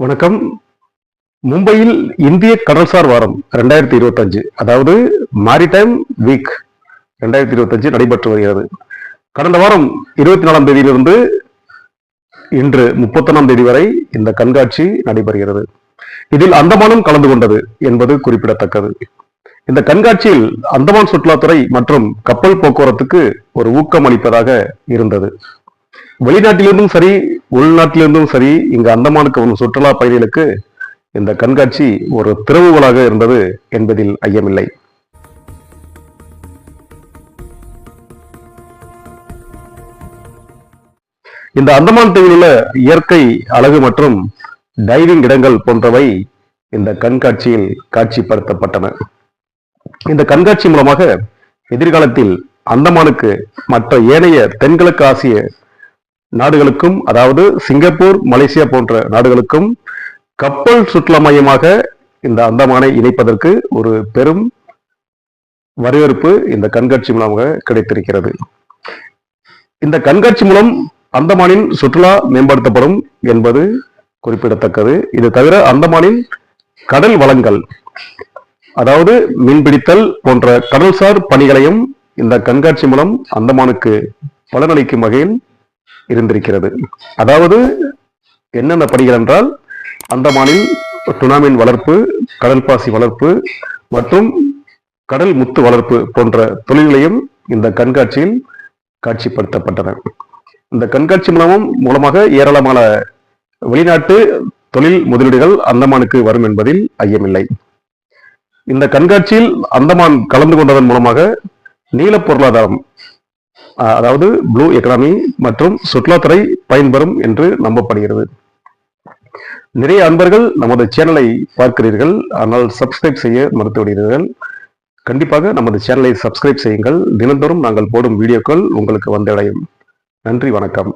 வணக்கம். மும்பையில் இந்திய கடல்சார் வாரம் 2025, அதாவது மாரிடைம் வீக் 2025 நடைபெற்று வருகிறது. கடந்த வாரம் 24ஆம் தேதியிலிருந்து இன்று 31ஆம் தேதி வரை இந்த கண்காட்சி நடைபெறுகிறது. இதில் அந்தமானும் கலந்து கொண்டது என்பது குறிப்பிடத்தக்கது. இந்த கண்காட்சியில் அந்தமான் சுற்றுலாத்துறை மற்றும் கப்பல் போக்குவரத்துக்கு ஒரு ஊக்கம் அளிப்பதாக இருந்தது. வெளிநாட்டிலிருந்தும் சரி, உள்நாட்டிலிருந்தும் சரி, இங்கு அந்தமானுக்கு வரும் சுற்றுலா பயணிகளுக்கு இந்த கண்காட்சி ஒரு திறவுகோலாக இருந்தது என்பதில் ஐயமில்லை. இந்த அந்தமான் தீவில் உள்ள இயற்கை அழகு மற்றும் டைவிங் இடங்கள் போன்றவை இந்த கண்காட்சியில் காட்சிப்படுத்தப்பட்டன. இந்த கண்காட்சி மூலமாக எதிர்காலத்தில் அந்தமானுக்கு மற்ற ஏனைய தென்கிழக்கு ஆசிய நாடுகளுக்கும், அதாவது சிங்கப்பூர், மலேசியா போன்ற நாடுகளுக்கும் கப்பல் சுற்றுலா மையமாக இந்த அந்தமானை இணைப்பதற்கு ஒரு பெரும் வரவேற்பு இந்த கண்காட்சி மூலமாக கிடைத்திருக்கிறது. இந்த கண்காட்சி மூலம் அந்தமானின் சுற்றுலா மேம்படுத்தப்படும் என்பது குறிப்பிடத்தக்கது. இது தவிர அந்தமானின் கடல் வளங்கள், அதாவது மீன்பிடித்தல் போன்ற கடல்சார் பணிகளையும் இந்த கண்காட்சி மூலம் அந்தமானுக்கு பலனளிக்கும் வகையில் இருந்திருக்கிறது. அதாவது என்னென்ன பணிகள் என்றால், அந்தமானில் டுனாமின் வளர்ப்பு, கடல் பாசி வளர்ப்பு மற்றும் கடல் முத்து வளர்ப்பு போன்ற தொழில்களையும் இந்த கண்காட்சியில் காட்சிப்படுத்தப்பட்டன. இந்த கண்காட்சி மூலமாக ஏராளமான வெளிநாட்டு தொழில் முதலீடுகள் அந்தமானுக்கு வரும் என்பதில் ஐயமில்லை. இந்த கண்காட்சியில் அந்தமான் கலந்து கொண்டதன் மூலமாக நீல பொருளாதாரம், அதாவது ப்ளூ எக்கனாமி மற்றும் சுற்றுலாத்துறை பயன்பெறும் என்று நம்பப்படுகிறது. நிறைய அன்பர்கள் நமது சேனலை பார்க்கிறீர்கள், ஆனால் சப்ஸ்கிரைப் செய்ய மறுத்து விடுகிறீர்கள். கண்டிப்பாக நமது சேனலை சப்ஸ்கிரைப் செய்யுங்கள். தினந்தோறும் நாங்கள் போடும் வீடியோக்கள் உங்களுக்கு வந்தடையும். நன்றி, வணக்கம்.